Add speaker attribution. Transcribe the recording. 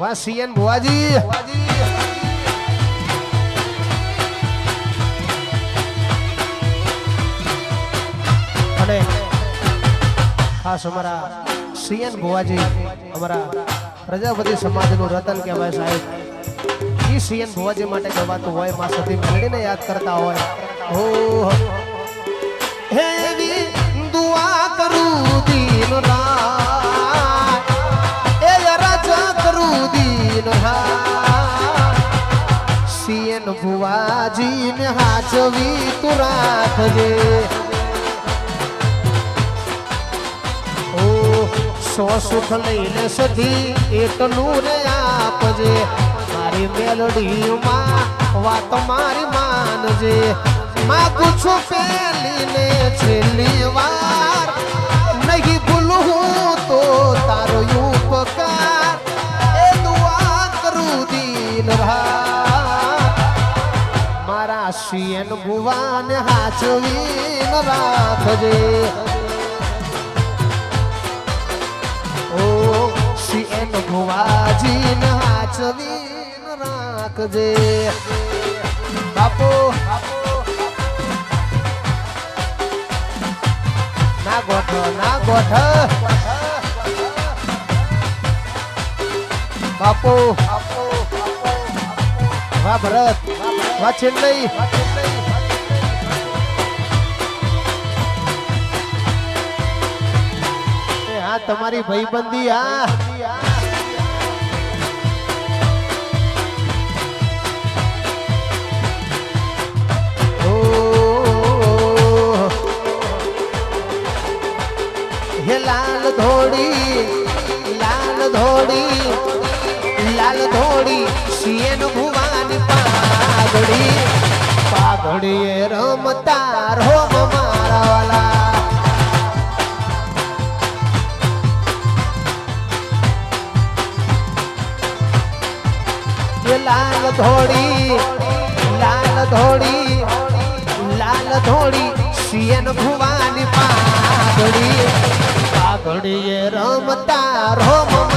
Speaker 1: વાહ સીએન ભુવાજી અને ખાસ અમારા સીએન ભુવાજી અમારા પ્રજાપતિ સમાજનું રતન કહેવાય સાહેબ ઈ સીએન ભુવાજી માટે કહેવાતું હોય માં સતી મેળીને યાદ કરતા હોય ઓ હેવી દુઆ કરું દીન રાત એ રાજા કરું દીન રાત સીએન ભુવાજીને હાચવી તું રાખજે સો સુખ લઈને સધી એટલું ને આપજે મારી મેલડીમાં વાત મારી માનજે માગું છું પહેલી ને છેલ્લી વાર નહીં ભૂલું તો તારો ઉપકાર એ દુઆ કરું દીન રાત મારા સીએન ભુવાને હાચવીને રાખજે સીએન ભુવાજીને હાચવીને રાખજે બાપુ ના ગોઠ બાપુ વાહ ભરત વાહ ચેન્નઈ હા તમારી ભાઈબંધી હા હે લાલ ધોડી સીએન ભુવાની પાઘડી એ રમતા રોમ મારા વાલા લાલ ધોડી સીએન ભુવાની પાઘડી એ રમતા રોમ